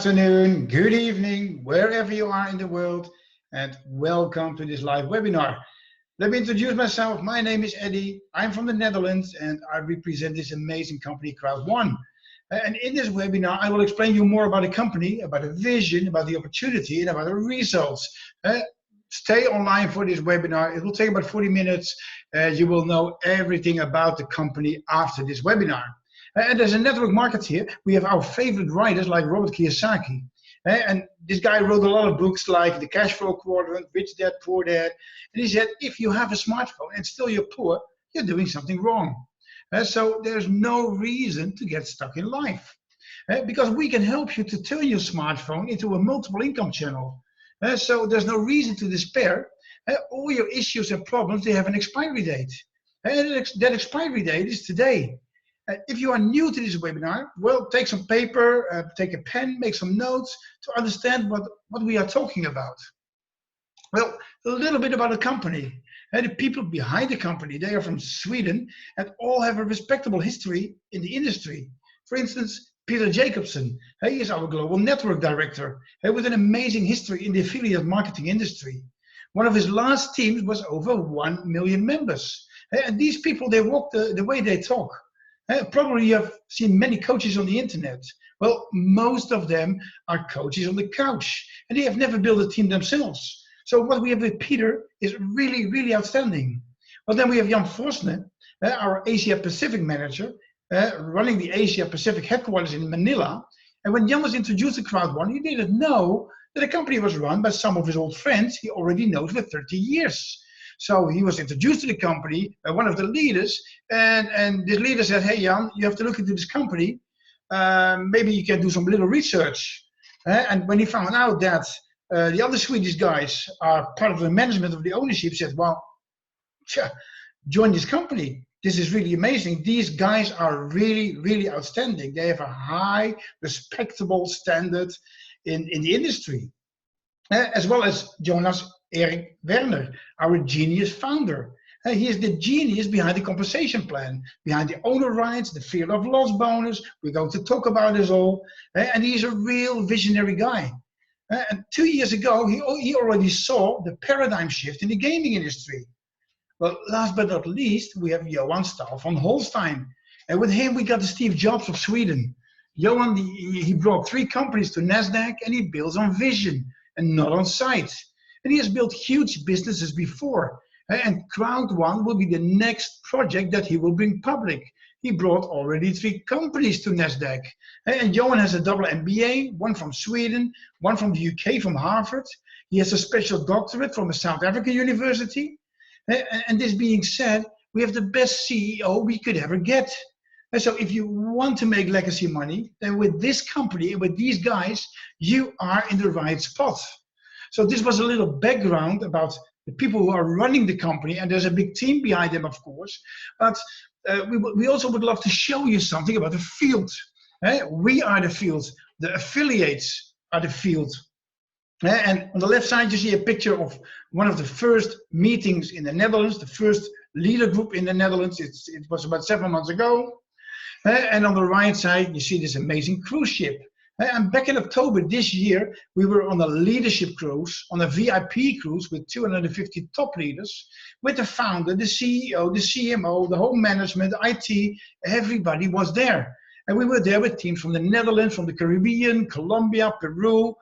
afternoon, good evening, wherever you are in the world, and welcome to this live webinar. Let me introduce myself. My name is Eddy. I'm from the Netherlands, and I represent this amazing company, crowd1. And in this webinar, I will explain you more about the company, about the vision, about the opportunity, and about the results. Stay online for this webinar. It will take about 40 minutes. You will know everything about the company after this webinar. And there's a network market here. We have our favorite writers like Robert Kiyosaki. And this guy wrote a lot of books like The Cash Flow Quadrant, Rich Dad, Poor Dad. And he said, if you have a smartphone and still you're poor, you're doing something wrong. So there's no reason to get stuck in life. Because we can help you to turn your smartphone into a multiple income channel. So there's no reason to despair. All your issues and problems, they have an expiry date. That expiry date is today. If you are new to this webinar, well, take some paper, take a pen, make some notes to understand what we are talking about. Well, a little bit about the company. The people behind the company, they are from Sweden and all have a respectable history in the industry. For instance, Peter Jacobson, he is our global network director with an amazing history in the affiliate marketing industry. One of his last teams was over 1 million members. And these people, they walk the way they talk. Probably you have seen many coaches on the internet. Well, most of them are coaches on the couch and they have never built a team themselves. So what we have with Peter is really, really outstanding. Well, then we have Jan Forsne, our Asia Pacific manager, running the Asia Pacific headquarters in Manila. And when Jan was introduced to crowd1, he didn't know that the company was run by some of his old friends he already knows for 30 years. So he was introduced to the company by one of the leaders, and this leader said, hey Jan, you have to look into this company. Maybe you can do some little research. And when he found out that the other Swedish guys are part of the management of the ownership, said, well, join this company. This is really amazing. These guys are really, really outstanding. They have a high, respectable standard in the industry. As well as Jonas Erik Werner, our genius founder. He is the genius behind the compensation plan, behind the owner rights, the fear of loss bonus. We're going to talk about this all. And he's a real visionary guy. And 2 years ago, he already saw the paradigm shift in the gaming industry. Well, last but not least, we have Johan Stahl von Holstein. And with him, we got the Steve Jobs of Sweden. Johan, he brought 3 companies to NASDAQ and he builds on vision and not on sight. And he has built huge businesses before. And crowd1 will be the next project that he will bring public. He brought already 3 companies to NASDAQ. And Johan has a double MBA, one from Sweden, one from the UK from Harvard. He has a special doctorate from a South African university. And this being said, we have the best CEO we could ever get. And so if you want to make legacy money, then with this company and with these guys, you are in the right spot. So this was a little background about the people who are running the company, and there's a big team behind them, of course. But we also would love to show you something about the field. We are the field. The affiliates are the field. And on the left side, you see a picture of one of the first meetings in the Netherlands, the first leader group in the Netherlands. It was about 7 months ago. And on the right side, you see this amazing cruise ship. And back in October this year, we were on a leadership cruise, on a VIP cruise with 250 top leaders, with the founder, the CEO, the CMO, the whole management, IT, everybody was there. And we were there with teams from the Netherlands, from the Caribbean, Colombia, Peru,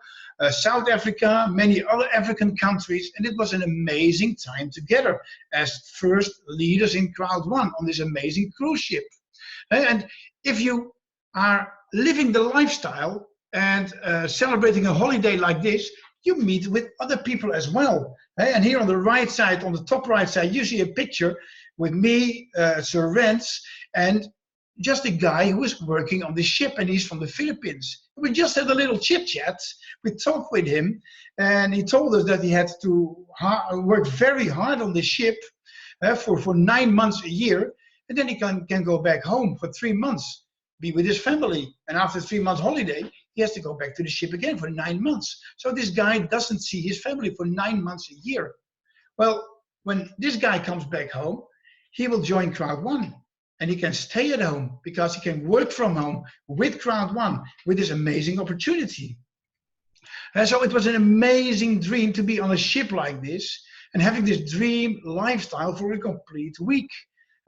South Africa, many other African countries. And it was an amazing time together as first leaders in crowd1 on this amazing cruise ship. And if you are living the lifestyle and celebrating a holiday like this, you meet with other people as well. And here on the right side, on the top right side, you see a picture with me, Sir Rens, and just a guy who is working on the ship, and he's from the Philippines. We just had a little chit chat. We talked with him, and he told us that he had to work very hard on the ship for 9 months a year, and then he can go back home for 3 months, be with his family. And after 3 months holiday, he has to go back to the ship again for 9 months. So this guy doesn't see his family for 9 months a year. Well, when this guy comes back home, he will join crowd1. And he can stay at home because he can work from home with crowd1 with this amazing opportunity. So it was an amazing dream to be on a ship like this and having this dream lifestyle for a complete week.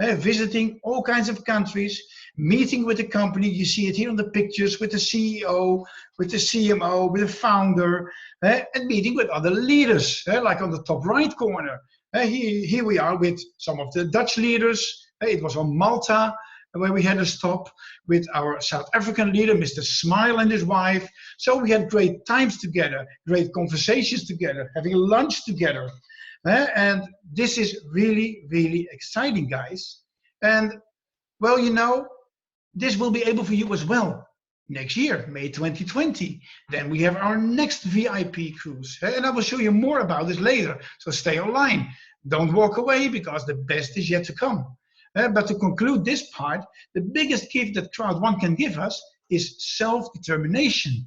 Visiting all kinds of countries, meeting with the company. You see it here on the pictures with the CEO, with the CMO, with the founder, and meeting with other leaders, like on the top right corner. Here we are with some of the Dutch leaders. It was on Malta where we had a stop with our South African leader, Mr. Smile, and his wife. So we had great times together, great conversations together, having lunch together. And this is really, really exciting, guys. And, well, you know, this will be able for you as well. Next year, May 2020. Then we have our next VIP cruise. And I will show you more about this later. So stay online. Don't walk away because the best is yet to come. But to conclude this part, the biggest gift that crowd1 can give us is self-determination.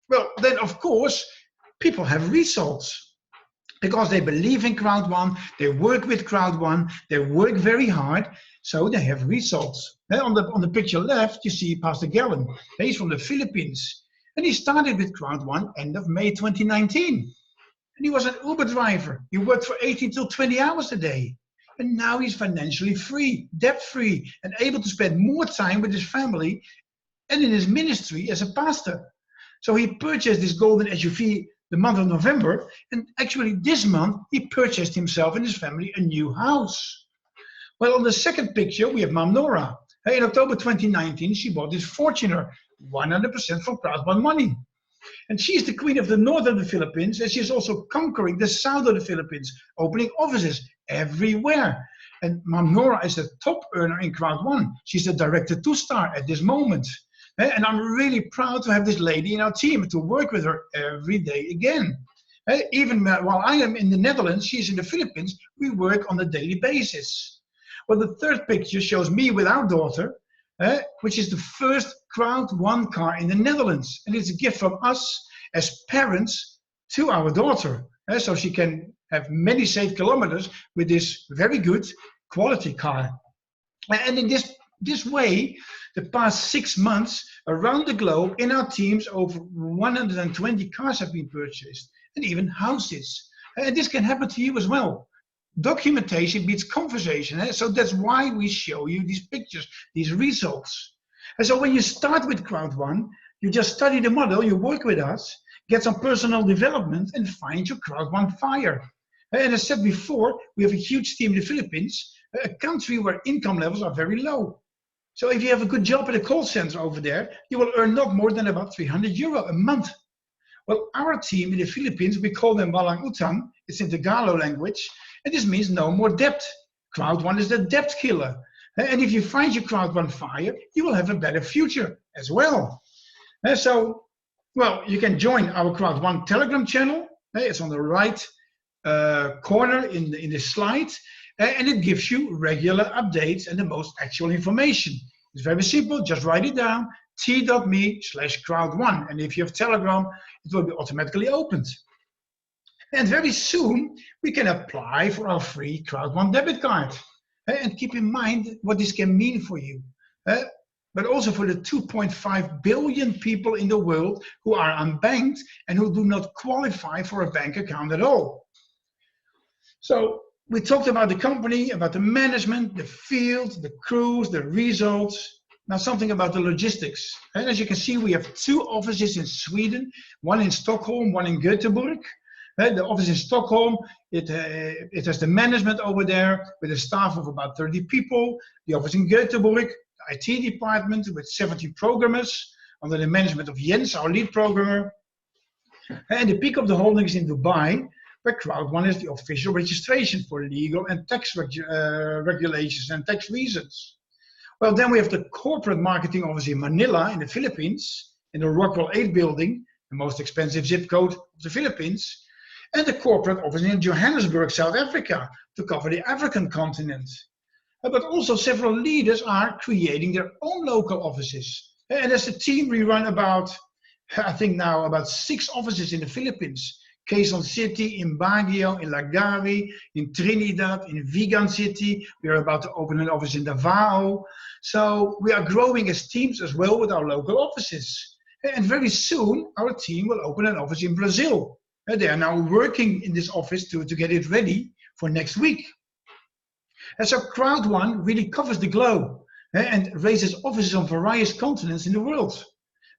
Well, then, of course, people have results. Because they believe in crowd1, they work with crowd1, they work very hard, so they have results. On the picture left, you see Pastor Galen. He's from the Philippines. And he started with crowd1 end of May 2019. And he was an Uber driver. He worked for 18 till 20 hours a day. And now he's financially free, debt-free, and able to spend more time with his family and in his ministry as a pastor. So he purchased this golden SUV the month of November, and actually this month he purchased himself and his family a new house. Well, on the second picture we have Mom Nora. In October 2019 she bought this Fortuner, 100% from crowd1 money. And she's the queen of the north of the Philippines, and she's also conquering the south of the Philippines, opening offices everywhere. And Mom Nora is the top earner in crowd1. She's the director 2-star at this moment. And I'm really proud to have this lady in our team, to work with her every day again. Even while I am in the Netherlands, she's in the Philippines, we work on a daily basis. Well, the third picture shows me with our daughter, which is the first crowd1 car in the Netherlands. And it's a gift from us as parents to our daughter. So she can have many safe kilometers with this very good quality car. And in this way, the past 6 months around the globe in our teams, over 120 cars have been purchased, and even houses. And this can happen to you as well. Documentation beats conversation. So that's why we show you these pictures, these results. And so when you start with crowd1, you just study the model, you work with us, get some personal development, and find your crowd1 fire. And as I said before, we have a huge team in the Philippines, a country where income levels are very low. So if you have a good job at a call center over there, you will earn not more than about €300 a month. Well, our team in the Philippines, we call them walang utang. It's in the Tagalog language, and this means no more debt. Crowd1 is the debt killer. And if you find your crowd1 fire, you will have a better future as well. So, well, you can join our crowd1 Telegram channel. It's on the right corner in the slide. And it gives you regular updates and the most actual information. It's very simple, just write it down, t.me/crowd1. And if you have Telegram, it will be automatically opened. And very soon, we can apply for our free crowd1 debit card. And keep in mind what this can mean for you. But also for the 2.5 billion people in the world who are unbanked and who do not qualify for a bank account at all. So, we talked about the company, about the management, the field, the crews, the results. Now something about the logistics. And as you can see, we have 2 offices in Sweden, one in Stockholm, one in Göteborg. The office in Stockholm, it has the management over there with a staff of about 30 people. The office in Göteborg, the IT department with 70 programmers under the management of Jens, our lead programmer. And the peak of the holding is in Dubai, where crowd1 is the official registration for legal and tax regulations and tax reasons. Well, then we have the corporate marketing office in Manila in the Philippines, in the Rockwell 8 building, the most expensive zip code of the Philippines, and the corporate office in Johannesburg, South Africa, to cover the African continent. But also several leaders are creating their own local offices. And as a team, we run about, I think now, about 6 offices in the Philippines. Quezon City, in Baguio, in Lagawi, in Trinidad, in Vigan City. We are about to open an office in Davao. So we are growing as teams as well with our local offices. And very soon, our team will open an office in Brazil. They are now working in this office to get it ready for next week. And so crowd1 really covers the globe and raises offices on various continents in the world.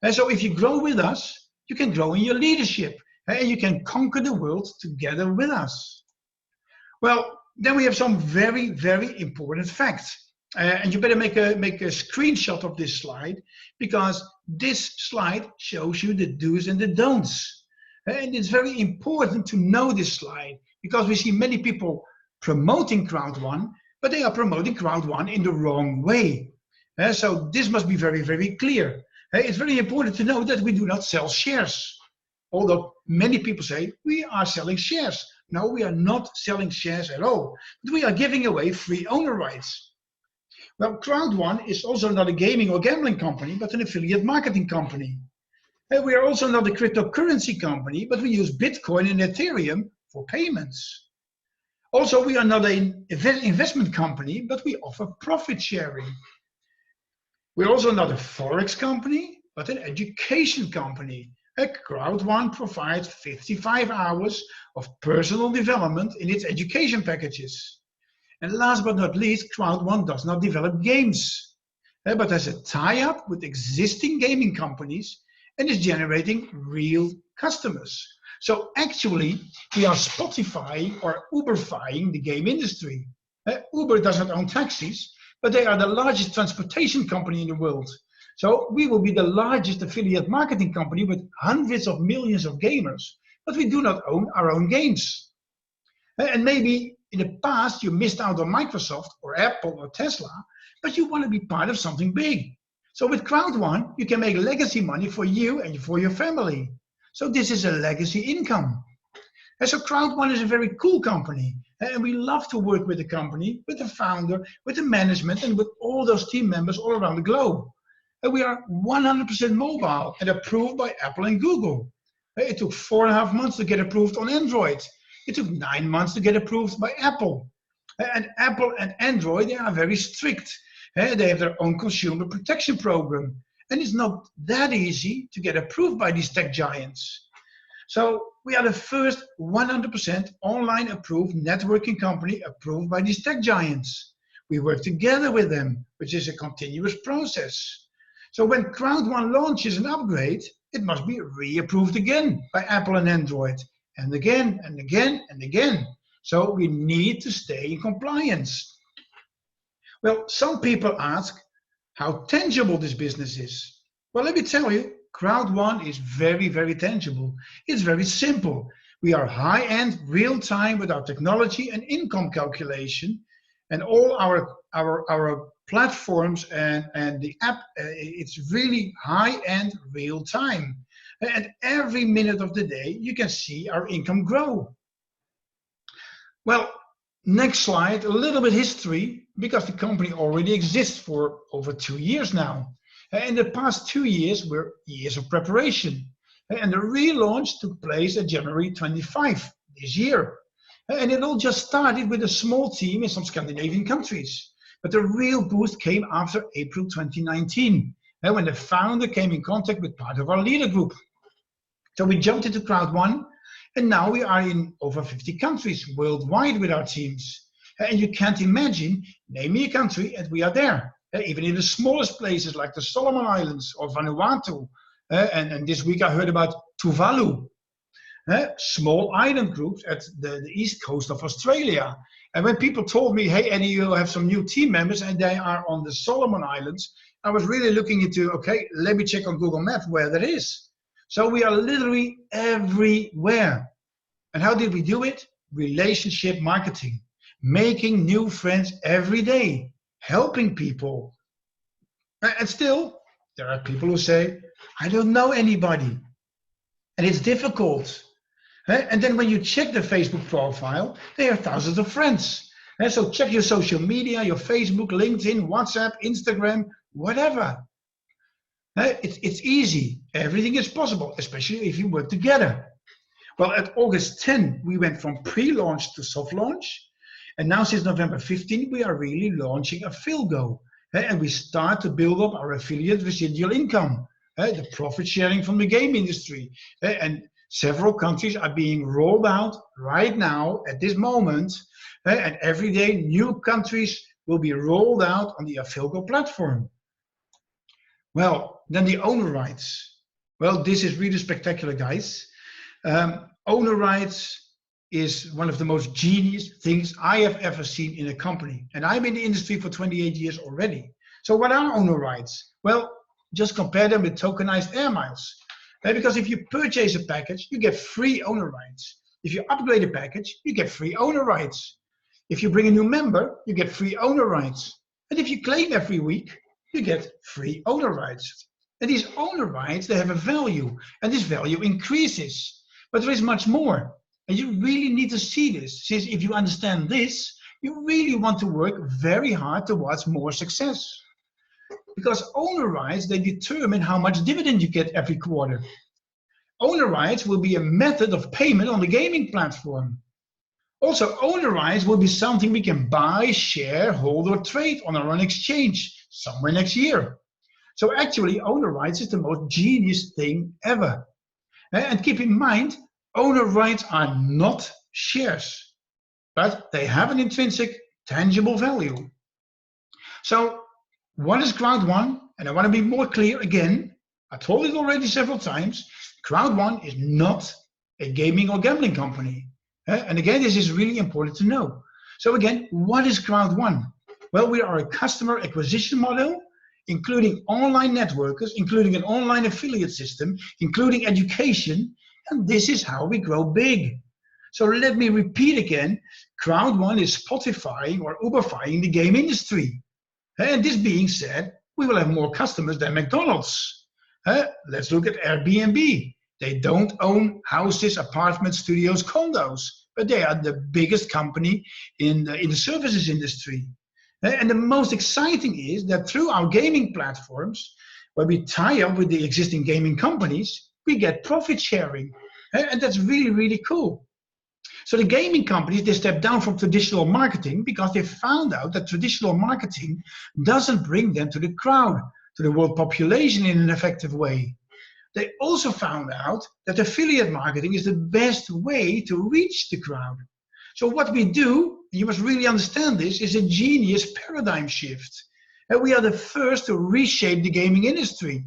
And so if you grow with us, you can grow in your leadership and you can conquer the world together with us. Well, then we have some very, very important facts. And you better make a screenshot of this slide, because this slide shows you the do's and the don'ts. And it's very important to know this slide, because we see many people promoting crowd1, but they are promoting crowd1 in the wrong way. So this must be very, very clear. It's very important to know that we do not sell shares. Although many people say we are selling shares. No, we are not selling shares at all. But we are giving away free owner rights. Well, crowd1 is also not a gaming or gambling company, but an affiliate marketing company. We are also not a cryptocurrency company, but we use Bitcoin and Ethereum for payments. Also, we are not an investment company, but we offer profit sharing. We're also not a Forex company, but an education company. crowd1 provides 55 hours of personal development in its education packages. And last but not least, crowd1 does not develop games, but has a tie-up with existing gaming companies and is generating real customers. So actually, we are Spotify or Uberifying the game industry. Uber does not own taxis, but they are the largest transportation company in the world. So we will be the largest affiliate marketing company with hundreds of millions of gamers, but we do not own our own games. And maybe in the past you missed out on Microsoft or Apple or Tesla, but you want to be part of something big. So with crowd1, you can make legacy money for you and for your family. So this is a legacy income. And so crowd1 is a very cool company. And we love to work with the company, with the founder, with the management, and with all those team members all around the globe. And we are 100% mobile and approved by Apple and Google. It took 4.5 months to get approved on Android. It took 9 months to get approved by Apple. And Apple and Android, they are very strict. They have their own consumer protection program. And it's not that easy to get approved by these tech giants. So we are the first 100% online approved networking company approved by these tech giants. We work together with them, which is a continuous process. So when crowd1 launches an upgrade, it must be re-approved again by Apple and Android, and again and again and again. So we need to stay in compliance. Well, some people ask how tangible this business is. Well, let me tell you, crowd1 is very, very tangible. It's very simple. We are high-end, real-time with our technology and income calculation, and all our platforms and the app, it's really high-end, real-time. And every minute of the day, you can see our income grow. Well, next slide, a little bit history, because the company already exists for over 2 years now. In the past 2 years were years of preparation. And the relaunch took place at January 25 this year. And it all just started with a small team in some Scandinavian countries. But the real boost came after April 2019, when the founder came in contact with part of our leader group. So we jumped into crowd1, and now we are in over 50 countries worldwide with our teams. And you can't imagine, name me a country and we are there. Even in the smallest places like the Solomon Islands or Vanuatu. And this week I heard about Tuvalu. Small island groups at the east coast of Australia. And when people told me, hey, Eddie, you have some new team members and they are on the Solomon Islands, I was really looking into, okay, let me check on Google Maps where that is. So we are literally everywhere. And how did we do it? Relationship marketing. Making new friends every day. Helping people. And still, there are people who say, I don't know anybody. And it's difficult. And then when you check the Facebook profile, there are thousands of friends. So check your social media, your Facebook, LinkedIn, WhatsApp, Instagram, whatever. It's easy. Everything is possible, especially if you work together. Well, at August 10, we went from pre-launch to soft launch. And now since November 15, we are really launching a Philgo. And we start to build up our affiliate residual income. the profit sharing from the game industry. And several countries are being rolled out right now at this moment. And every day new countries will be rolled out on the Afilco platform. Well, then the owner rights. Well, this is really spectacular, guys. Owner rights is one of the most genius things I have ever seen in a company. And I'm in the industry for 28 years already. So what are owner rights? Well, just compare them with tokenized air miles. Because if you purchase a package, you get free owner rights. If you upgrade a package, you get free owner rights. If you bring a new member, you get free owner rights. And if you claim every week, you get free owner rights. And these owner rights, they have a value, and this value increases. But there is much more. And you really need to see this, since if you understand this, you really want to work very hard towards more success. Because owner rights, they determine how much dividend you get every quarter. Owner rights will be a method of payment on the gaming platform. Also, owner rights will be something we can buy, share, hold, or trade on our own exchange somewhere next year. So actually, owner rights is the most genius thing ever. And keep in mind, owner rights are not shares, but they have an intrinsic, tangible value. So what is crowd1? And I want to be more clear again. I told it already several times. crowd1 is not a gaming or gambling company. And again, this is really important to know. So again, what is crowd1? Well, we are a customer acquisition model, including online networkers, including an online affiliate system, including education. And this is how we grow big. So let me repeat again, crowd1 is Spotifying or Uberfying the game industry. And this being said, we will have more customers than McDonald's. Let's look at Airbnb. They don't own houses, apartments, studios, condos, but they are the biggest company in the services industry. And the most exciting is that through our gaming platforms, where we tie up with the existing gaming companies, we get profit sharing. And that's really, really cool. So the gaming companies, they step down from traditional marketing because they found out that traditional marketing doesn't bring them to the crowd, to the world population in an effective way. They also found out that affiliate marketing is the best way to reach the crowd. So what we do, you must really understand this, is a genius paradigm shift. And we are the first to reshape the gaming industry.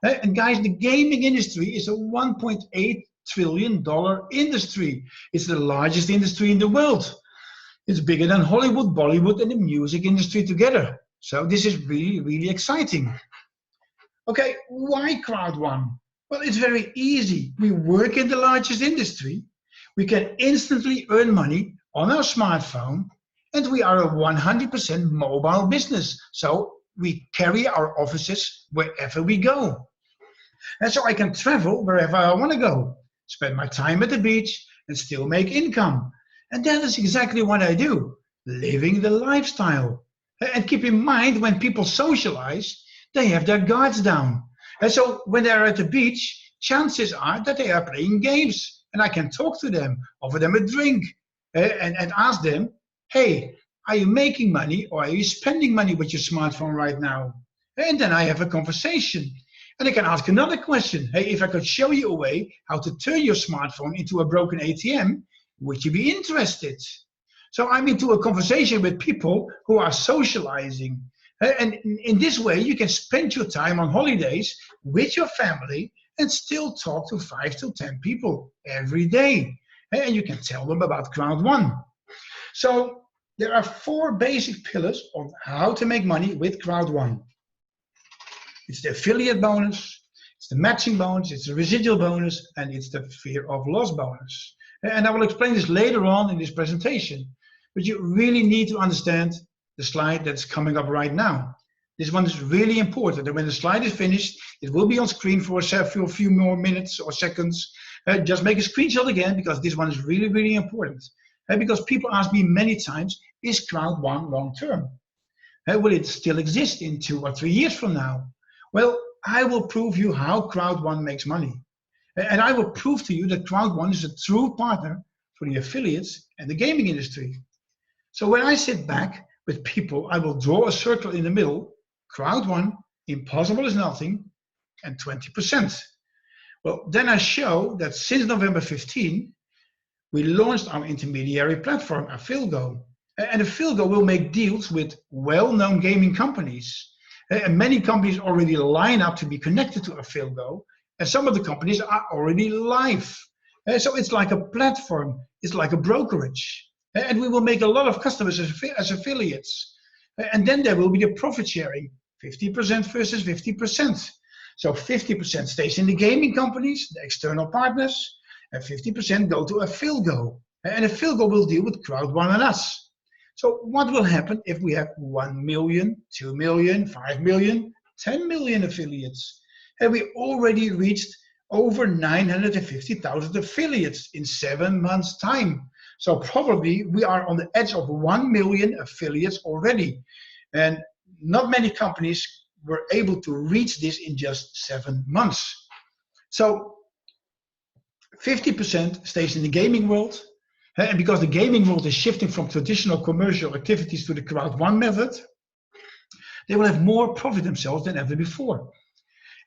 And guys, the gaming industry is a $1.8 trillion industry. It's the largest industry in the world. It's bigger than Hollywood, Bollywood, and the music industry together. So this is really, really exciting. Okay, why crowd1? Well, it's very easy. We work in the largest industry. We can instantly earn money on our smartphone, and we are a 100% mobile business. So we carry our offices wherever we go. And so I can travel wherever I want to go, spend my time at the beach, and still make income. And that is exactly what I do, living the lifestyle. And keep in mind, when people socialize, they have their guards down. And so when they're at the beach, chances are that they are playing games. And I can talk to them, offer them a drink, and ask them, hey, are you making money or are you spending money with your smartphone right now? And then I have a conversation. And I can ask another question. Hey, if I could show you a way how to turn your smartphone into a broken ATM, would you be interested? So I'm into a conversation with people who are socializing. And in this way, you can spend your time on holidays with your family and still talk to 5 to 10 people every day. And you can tell them about crowd1. So there are 4 basic pillars on how to make money with crowd1. It's the affiliate bonus, it's the matching bonus, it's the residual bonus, and it's the fear of loss bonus. And I will explain this later on in this presentation. But you really need to understand the slide that's coming up right now. This one is really important, and when the slide is finished, it will be on screen for a few more minutes or seconds. Just make a screenshot again, because this one is really, really important. Because people ask me many times, is crowd1 long-term? Will it still exist in 2 or 3 years from now? Well, I will prove you how crowd1 makes money. And I will prove to you that crowd1 is a true partner for the affiliates and the gaming industry. So when I sit back with people, I will draw a circle in the middle, crowd1, impossible is nothing, and 20%. Well, then I show that since November 15, we launched our intermediary platform, hfc-eddy. And hfc-eddy will make deals with well-known gaming companies. And many companies already line up to be connected to hfc-eddy, and some of the companies are already live. So it's like a platform, it's like a brokerage. And we will make a lot of customers as affiliates. And then there will be the profit sharing, 50% versus 50%. So 50% stays in the gaming companies, the external partners, and 50% go to hfc-eddy. And hfc-eddy will deal with crowd1 and us. So what will happen if we have 1 million, 2 million, 5 million, 10 million affiliates? And we already reached over 950,000 affiliates in 7 months' time. So probably we are on the edge of 1 million affiliates already. And not many companies were able to reach this in just 7 months. So 50% stays in the gaming world. And because the gaming world is shifting from traditional commercial activities to the crowd1 method, they will have more profit themselves than ever before.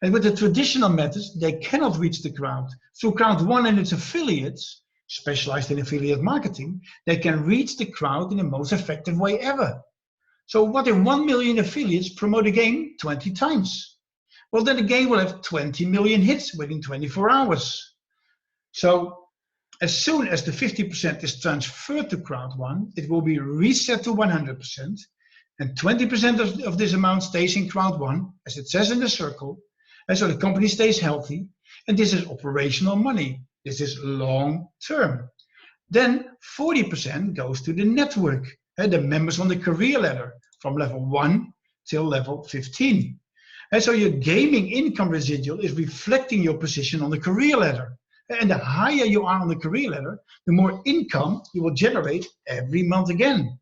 And with the traditional methods, they cannot reach the crowd. Through crowd1 and its affiliates, specialized in affiliate marketing, they can reach the crowd in the most effective way ever. So what if 1 million affiliates promote a game 20 times? Well, then the game will have 20 million hits within 24 hours. So as soon as the 50% is transferred to crowd1, it will be reset to 100%, and 20% of this amount stays in crowd1, as it says in the circle, and so the company stays healthy, and this is operational money. This is long term. Then 40% goes to the network, the members on the career ladder, from level 1 till level 15. And so your gaming income residual is reflecting your position on the career ladder. And the higher you are on the career ladder, the more income you will generate every month again.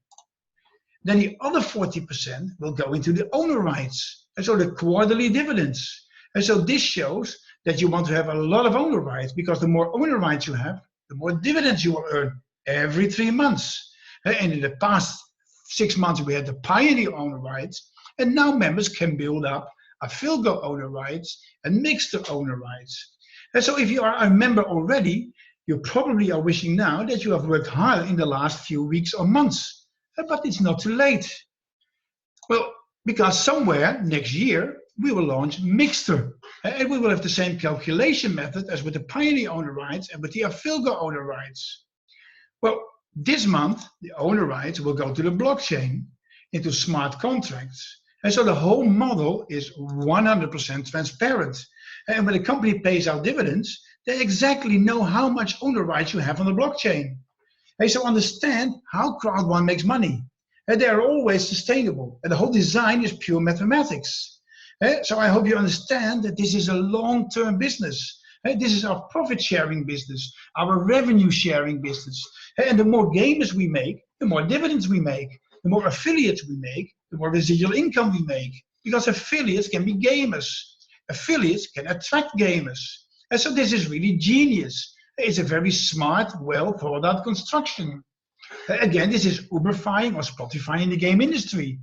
Then the other 40% will go into the owner rights, and so the quarterly dividends. And so this shows that you want to have a lot of owner rights, because the more owner rights you have, the more dividends you will earn every 3 months. And in the past 6 months, we had the Pioneer owner rights, and now members can build up hfc-eddy owner rights and Mixter owner rights. And so if you are a member already, you probably are wishing now that you have worked hard in the last few weeks or months. But it's not too late. Well, because somewhere next year, we will launch Mixter. And we will have the same calculation method as with the Pioneer owner rights and with the hfc-eddy owner rights. Well, this month, the owner rights will go to the blockchain into smart contracts. And so the whole model is 100% transparent. And when a company pays out dividends, they exactly know how much owner rights you have on the blockchain. And so understand how crowd1 makes money. And they are always sustainable. And the whole design is pure mathematics. So I hope you understand that this is a long-term business. This is our profit sharing business, our revenue sharing business. And the more gamers we make, the more dividends we make. The more affiliates we make, the more residual income we make. Because affiliates can be gamers. Affiliates can attract gamers. And so this is really genius. It's a very smart, well thought out construction. Again, this is Uberifying or Spotifying the game industry.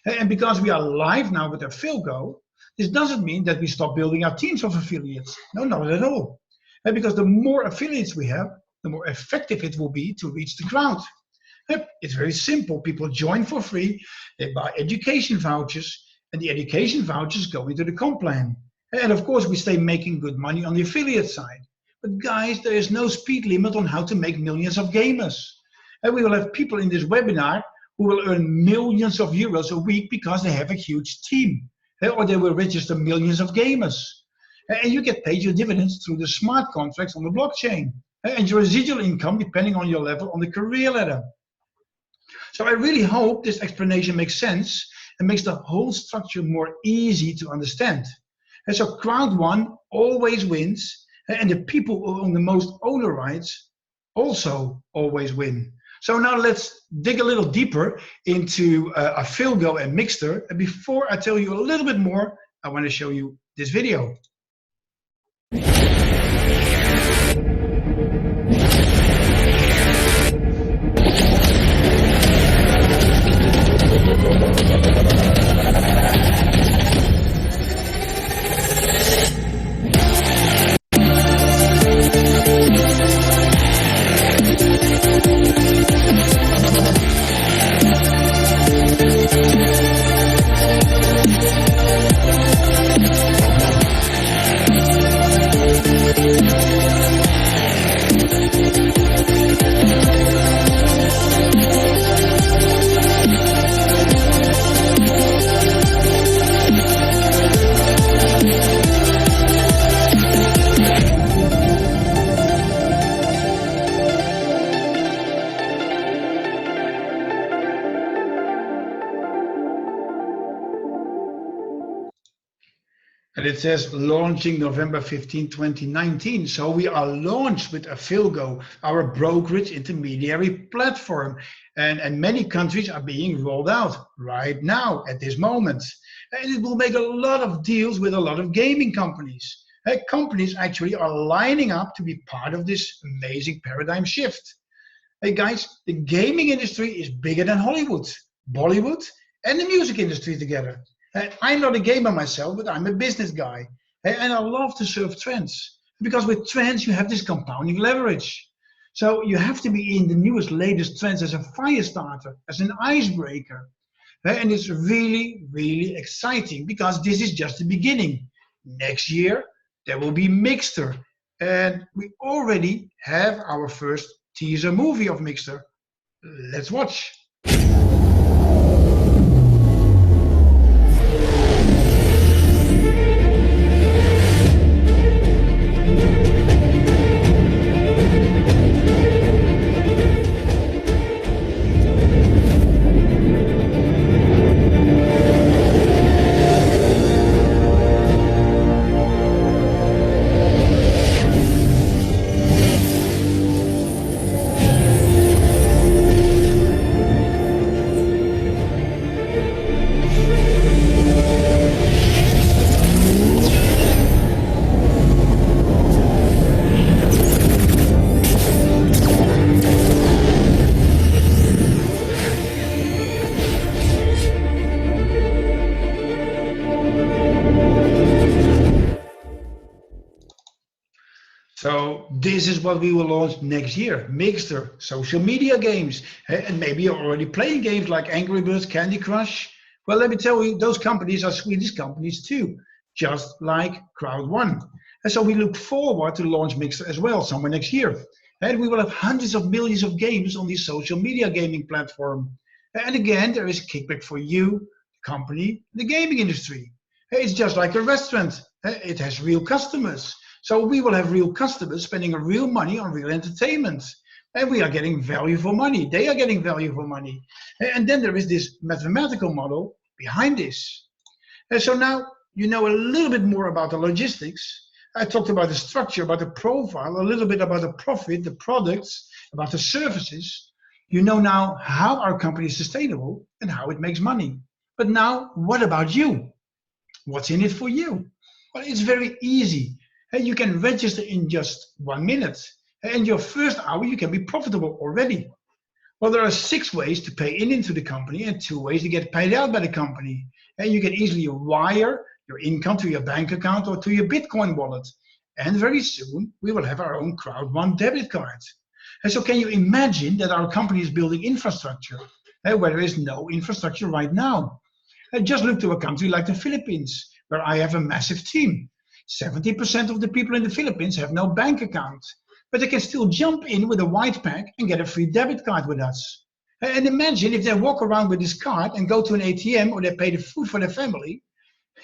And because we are live now with hfc-eddy, this doesn't mean that we stop building our teams of affiliates. No, not at all. And because the more affiliates we have, the more effective it will be to reach the crowd. It's very simple. People join for free, they buy education vouchers, and the education vouchers go into the comp plan. And of course, we stay making good money on the affiliate side. But guys, there is no speed limit on how to make millions of gamers. And we will have people in this webinar who will earn millions of euros a week because they have a huge team. Or they will register millions of gamers. And you get paid your dividends through the smart contracts on the blockchain. And your residual income depending on your level on the career ladder. So I really hope this explanation makes sense and makes the whole structure more easy to understand. And so crowd1 always wins, and the people who own the most owner rights also always win. So now let's dig a little deeper into hfc-eddy and Mixter. And before I tell you a little bit more, I want to show you this video. And it says launching November 15, 2019. So we are launched with Afilgo, our brokerage intermediary platform. And many countries are being rolled out right now at this moment. And it will make a lot of deals with a lot of gaming companies. Companies actually are lining up to be part of this amazing paradigm shift. Hey guys, the gaming industry is bigger than Hollywood, Bollywood, and the music industry together. I'm not a gamer myself, but I'm a business guy. And I love to surf trends. Because with trends, you have this compounding leverage. So you have to be in the newest, latest trends as a fire starter, as an icebreaker. And it's really, really exciting because this is just the beginning. Next year, there will be Mixter. And we already have our first teaser movie of Mixter. Let's watch. So this is what we will launch next year. Mixter, social media games. And maybe you're already playing games like Angry Birds, Candy Crush. Well, let me tell you, those companies are Swedish companies too, just like crowd1. And so we look forward to launch Mixter as well somewhere next year. And we will have hundreds of millions of games on this social media gaming platform. And again, there is a kickback for you, the company, the gaming industry. It's just like a restaurant. It has real customers. So we will have real customers spending real money on real entertainment. And we are getting value for money. They are getting value for money. And then there is this mathematical model behind this. And so now you know a little bit more about the logistics. I talked about the structure, about the profile, a little bit about the profit, the products, about the services. You know now how our company is sustainable and how it makes money. But now, what about you? What's in it for you? Well, it's very easy. You can register in just 1 minute. In your first hour, you can be profitable already. Well, there are 6 ways to pay into the company and 2 ways to get paid out by the company. And you can easily wire your income to your bank account or to your Bitcoin wallet. And very soon, we will have our own crowd1 debit card. And so can you imagine that our company is building infrastructure where there is no infrastructure right now? Just look to a country like the Philippines, where I have a massive team. 70% of the people in the Philippines have no bank account, but they can still jump in with a white pack and get a free debit card with us. And imagine if they walk around with this card and go to an ATM or they pay the food for their family,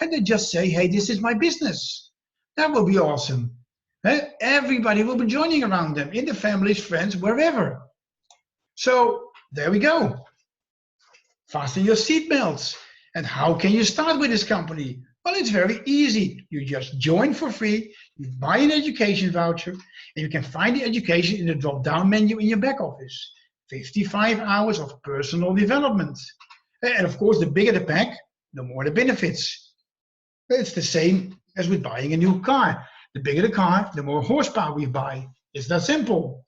and they just say, hey, this is my business. That will be awesome. Everybody will be joining around them, in the families, friends, wherever. So there we go. Fasten your seatbelts. And how can you start with this company? Well, it's very easy. You just join for free, you buy an education voucher, and you can find the education in the drop-down menu in your back office. 55 hours of personal development. And of course, the bigger the pack, the more the benefits. It's the same as with buying a new car. The bigger the car, the more horsepower we buy. It's that simple.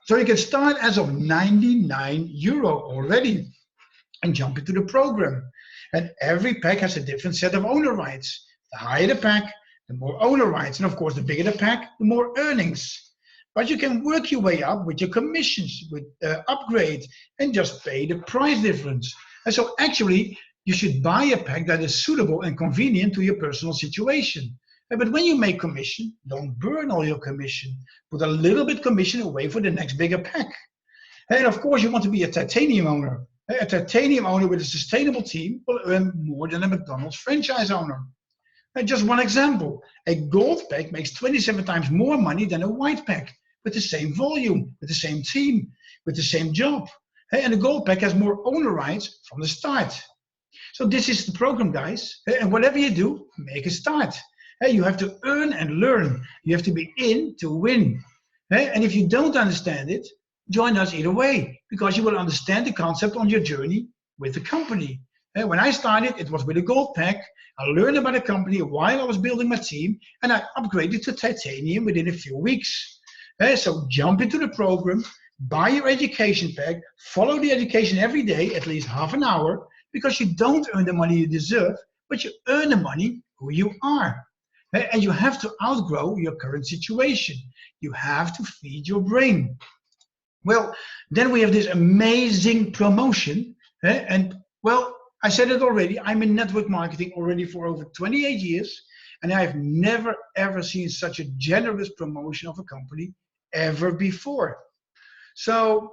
So you can start as of €99 already and jump into the program. And every pack has a different set of owner rights. The higher the pack, the more owner rights. And of course, the bigger the pack, the more earnings. But you can work your way up with your commissions, with upgrade, and just pay the price difference. And so actually, you should buy a pack that is suitable and convenient to your personal situation. But when you make commission, don't burn all your commission. Put a little bit commission away for the next bigger pack. And of course, you want to be a titanium owner. A titanium owner with a sustainable team will earn more than a McDonald's franchise owner. And just one example, a gold pack makes 27 times more money than a white pack with the same volume, with the same team, with the same job. And a gold pack has more owner rights from the start. So this is the program, guys. And whatever you do, make a start. You have to earn and learn. You have to be in to win. And if you don't understand it, join us either way, because you will understand the concept on your journey with the company. When I started, it was with a gold pack. I learned about the company while I was building my team, and I upgraded to titanium within a few weeks. So jump into the program, buy your education pack, follow the education every day, at least half an hour, because you don't earn the money you deserve, but you earn the money who you are. And you have to outgrow your current situation. You have to feed your brain. Well, then we have this amazing promotion. And well, I said it already, I'm in network marketing already for over 28 years, and I've never ever seen such a generous promotion of a company ever before. So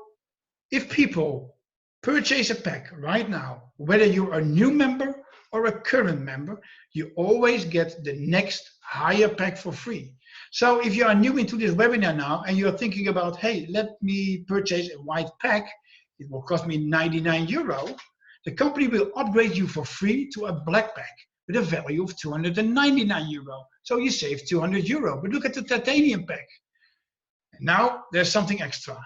if people purchase a pack right now, whether you're a new member or a current member, you always get the next higher pack for free. So if you are new into this webinar now and you're thinking about, hey, let me purchase a white pack, it will cost me 99 euro. The company will upgrade you for free to a black pack with a value of 299 euro. So you save 200 euro. But look at the titanium pack. Now there's something extra.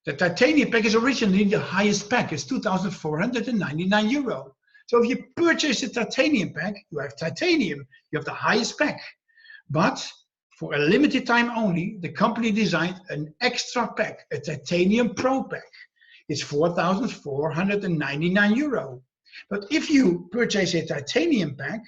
The titanium pack is originally the highest pack. It's 2,499 euro. So if you purchase the titanium pack, you have titanium. You have the highest pack. But for a limited time only, the company designed an extra pack, a titanium pro pack. It's 4,499 euro. But if you purchase a titanium pack,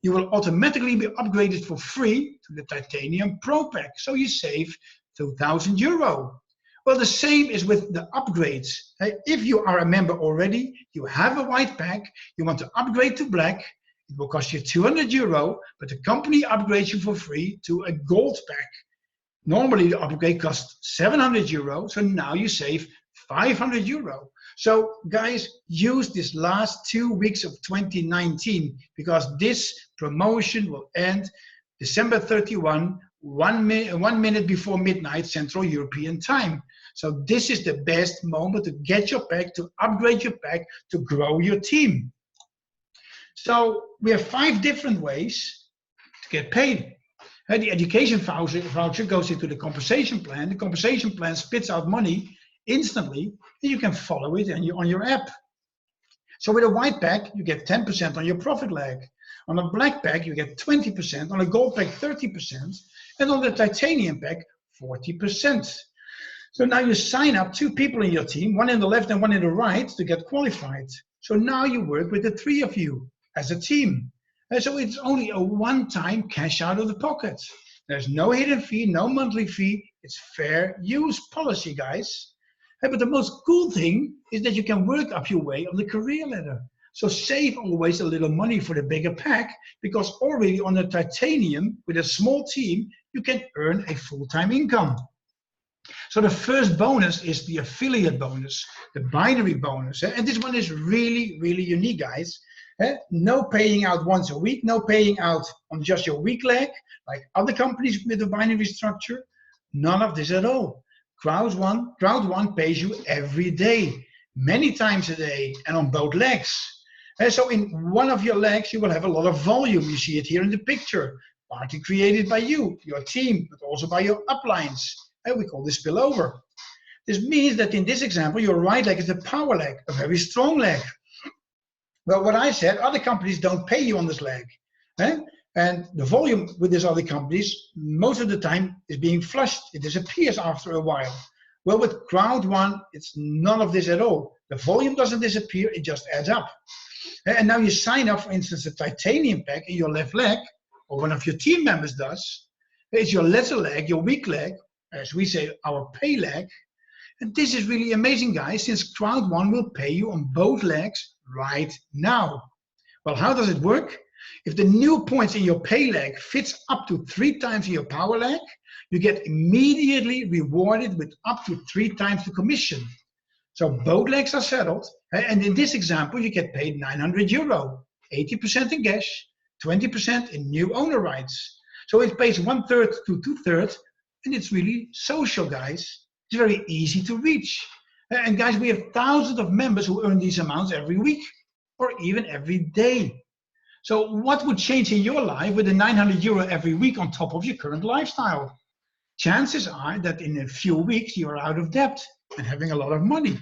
you will automatically be upgraded for free to the titanium pro pack. So you save 2,000 euro. Well, the same is with the upgrades. If you are a member already, you have a white pack, you want to upgrade to black, it will cost you 200 euro, but the company upgrades you for free to a gold pack. Normally the upgrade costs 700 euro, so now you save 500 euro. So guys, use this last 2 weeks of 2019, because this promotion will end December 31, 1 minute before midnight Central European time. So this is the best moment to get your pack, to upgrade your pack, to grow your team. So we have 5 different ways to get paid. The education voucher goes into the compensation plan. The compensation plan spits out money instantly, and you can follow it on your app. So with a white pack, you get 10% on your profit leg. On a black pack, you get 20%. On a gold pack, 30%. And on the titanium pack, 40%. So now you sign up 2 people in your team, one in the left and one in the right, to get qualified. So now you work with the 3 of you as a team. And so it's only a one-time cash out of the pocket. There's no hidden fee, no monthly fee. It's fair use policy, guys. But the most cool thing is that you can work up your way on the career ladder. So save always a little money for the bigger pack, because already on the titanium with a small team, you can earn a full-time income. So the first bonus is the affiliate bonus, the binary bonus. And this one is really, really unique, guys. No paying out once a week, no paying out on just your week leg, like other companies with a binary structure. None of this at all. Crowd1 pays you every day, many times a day, and on both legs. So in one of your legs, you will have a lot of volume. You see it here in the picture, partly created by you, your team, but also by your uplines. And we call this spillover. This means that in this example, your right leg is the power leg, a very strong leg. Well, what I said, other companies don't pay you on this leg. And the volume with these other companies, most of the time, is being flushed. It disappears after a while. Well, with Crowd1, it's none of this at all. The volume doesn't disappear, it just adds up. And now you sign up, for instance, a titanium pack in your left leg, or one of your team members does. It's your lesser leg, your weak leg, as we say, our pay leg. And this is really amazing, guys, since Crowd1 will pay you on both legs right now. Well, how does it work? If the new points in your pay leg fits up to 3 times in your power leg, you get immediately rewarded with up to 3 times the commission. So both legs are settled, and in this example, you get paid 900 euro, 80% in cash, 20% in new owner rights. So it pays 1/3 to 2/3, and it's really social, guys. It's very easy to reach. And guys, we have thousands of members who earn these amounts every week. or even every day. So what would change in your life with the 900 euro every week on top of your current lifestyle? Chances are that in a few weeks you are out of debt and having a lot of money.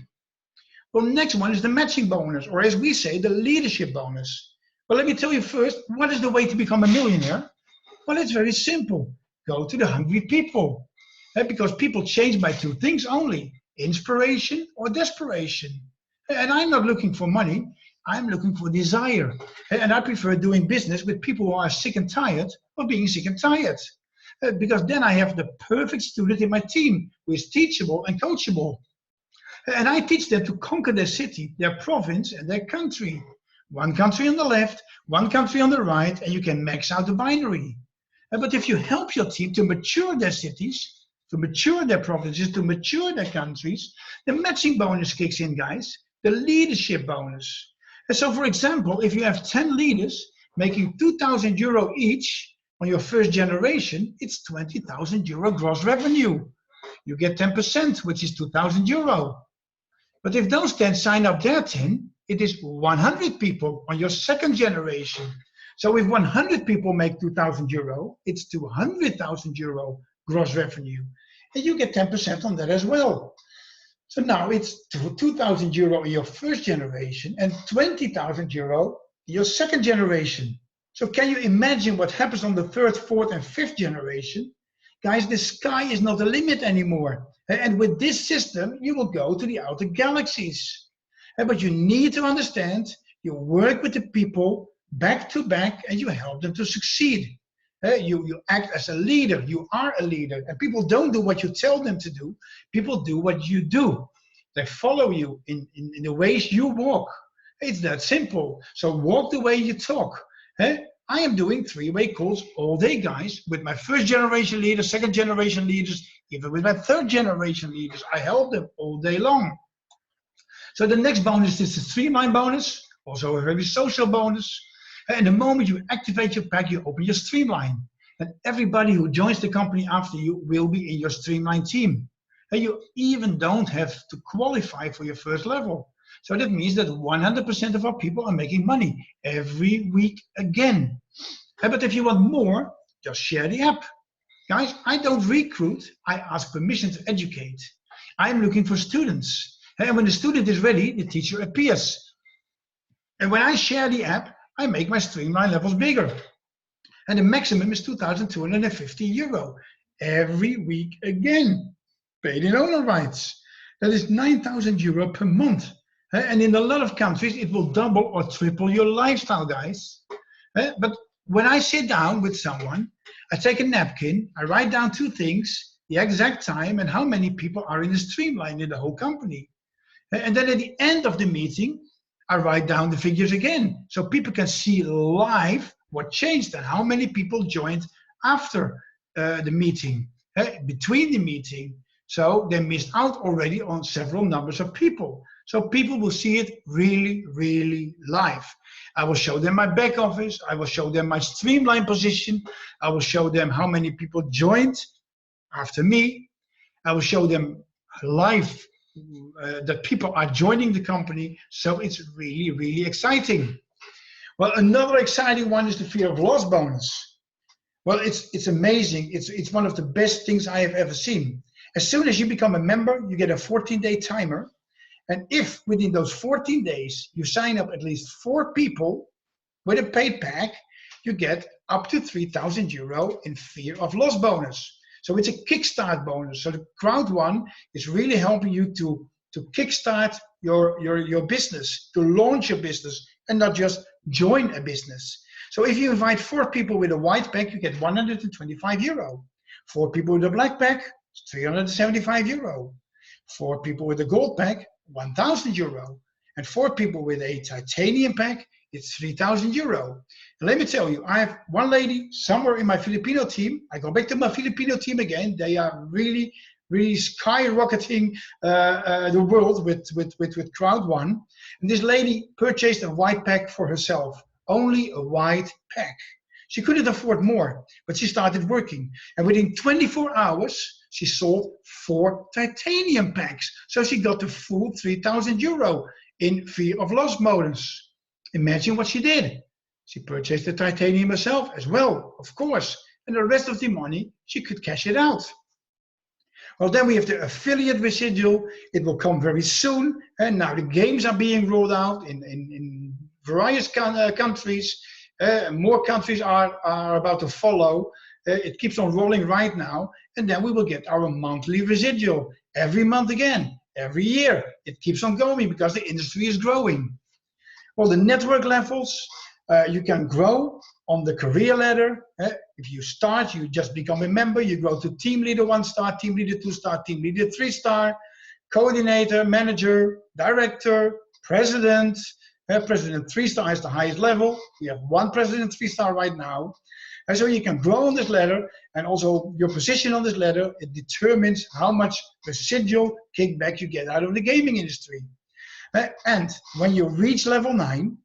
Well, next one is the matching bonus, or as we say, the leadership bonus. Well, let me tell you first, what is the way to become a millionaire? Well, it's very simple. Go to the hungry people. Because people change by two things only, inspiration or desperation. And I'm not looking for money, I'm looking for desire. And I prefer doing business with people who are sick and tired of being sick and tired. Because then I have the perfect student in my team who is teachable and coachable. And I teach them to conquer their city, their province, and their country. One country on the left, one country on the right, and you can max out the binary. But if you help your team to mature their cities, to mature their provinces, to mature their countries, the matching bonus kicks in, guys, the leadership bonus. And so, for example, if you have 10 leaders making 2,000 euro each on your first generation, it's 20,000 euro gross revenue. You get 10%, which is 2,000 euro. But if those 10 sign up their 10, it is 100 people on your second generation. So if 100 people make 2,000 euro, it's 200,000 euro gross revenue. And you get 10% on that as well. So now it's 2,000 euro in your first generation and 20,000 euro in your second generation. So can you imagine what happens on the third, fourth, and fifth generation? Guys, the sky is not the limit anymore. And with this system, you will go to the outer galaxies. But you need to understand, you work with the people back to back and you help them to succeed. You act as a leader, you are a leader. And people don't do what you tell them to do, people do what you do. They follow you in the ways you walk. It's that simple. So walk the way you talk. I am doing three-way calls all day, guys, with my first generation leaders, second generation leaders, even with my third generation leaders. I help them all day long. So the next bonus is the streamline bonus, also a very social bonus. And the moment you activate your pack, you open your streamline. And everybody who joins the company after you will be in your streamline team. And you even don't have to qualify for your first level. So that means that 100% of our people are making money every week again. But if you want more, just share the app. Guys, I don't recruit, I ask permission to educate. I'm looking for students. And when the student is ready, the teacher appears. And when I share the app, I make my streamline levels bigger. And the maximum is 2,250 euro every week again. Paid in owner rights. That is 9,000 euro per month. And in a lot of countries, it will double or triple your lifestyle, guys. But when I sit down with someone, I take a napkin, I write down two things, the exact time and how many people are in the streamline in the whole company. And then at the end of the meeting, I write down the figures again. So people can see live what changed and how many people joined after the meeting, between the meeting. So they missed out already on several numbers of people. So people will see it really, really live. I will show them my back office. I will show them my streamline position. I will show them how many people joined after me. I will show them live that people are joining the company. So it's really, really exciting. Well, another exciting one is the fear of loss bonus. Well, it's amazing. It's one of the best things I have ever seen. As soon as you become a member, you get a 14-day timer. And if within those 14 days, you sign up at least 4 people with a paid pack, you get up to 3,000 euro in fear of loss bonus. So it's a kickstart bonus. So the crowd1 is really helping you to kickstart your business, to launch your business, and not just join a business. So if you invite 4 people with a white pack, you get 125 euro. 4 people with a black pack, 375 euro. 4 people with a gold pack, 1,000 euro. And 4 people with a titanium pack, it's 3,000 euro. And let me tell you, I have one lady somewhere in my Filipino team. I go back to my Filipino team again. They are really, really skyrocketing the world with crowd1. And this lady purchased a white pack for herself, only a white pack. She couldn't afford more, but she started working. And within 24 hours, she sold 4 titanium packs. So she got the full 3,000 euro in fear of loss bonus. Imagine what she did. She purchased the titanium herself as well, of course, and the rest of the money she could cash it out. Well, then we have the affiliate residual. It will come very soon, and now the games are being rolled out in various countries. More countries are about to follow. It keeps on rolling right now, and then we will get our monthly residual every month again, every year. It keeps on going because the industry is growing. Well, the network levels, you can grow on the career ladder. If you start, you just become a member, you grow to team leader 1-star, team leader 2-star, team leader 3-star, coordinator, manager, director, president. President 3-star is the highest level. We have one president 3-star right now. And so you can grow on this ladder, and also your position on this ladder, it determines how much residual kickback you get out of the gaming industry. And when you reach level 9,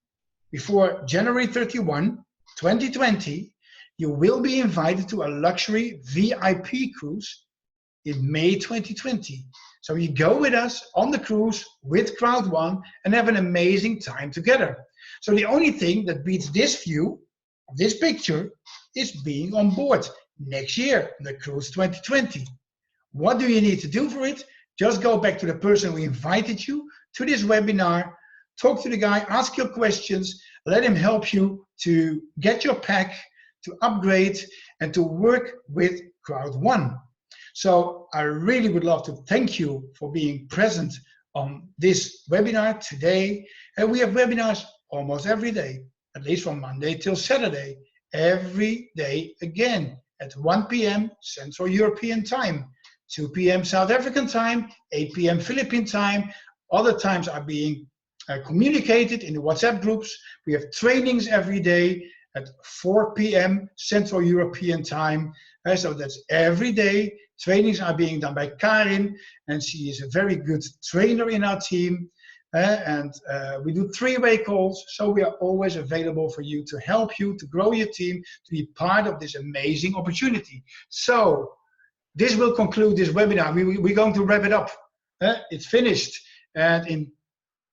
before January 31, 2020, you will be invited to a luxury VIP cruise in May 2020. So you go with us on the cruise with crowd1 and have an amazing time together. So the only thing that beats this view, this picture, is being on board next year on the cruise 2020. What do you need to do for it? Just go back to the person who invited you to this webinar, talk to the guy, ask your questions, let him help you to get your pack, to upgrade, and to work with crowd1. So I really would love to thank you for being present on this webinar today. And we have webinars almost every day, at least from Monday till Saturday, every day again at 1 p.m. Central European time, 2 p.m. South African time, 8 p.m. Philippine time. Other times are being communicated in the WhatsApp groups. We have trainings every day at 4 p.m. Central European time. So that's every day. Trainings are being done by Karin, and she is a very good trainer in our team. And we do 3-way calls, so we are always available for you to help you to grow your team, to be part of this amazing opportunity. So this will conclude this webinar. We're going to wrap it up. It's finished, and in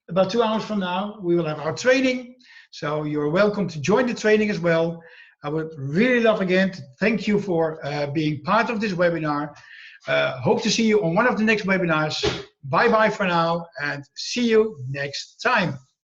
about 2 hours from now, we will have our training. So you're welcome to join the training as well. I would really love again to thank you for being part of this webinar. Hope to see you on one of the next webinars. Bye-bye for now, and see you next time.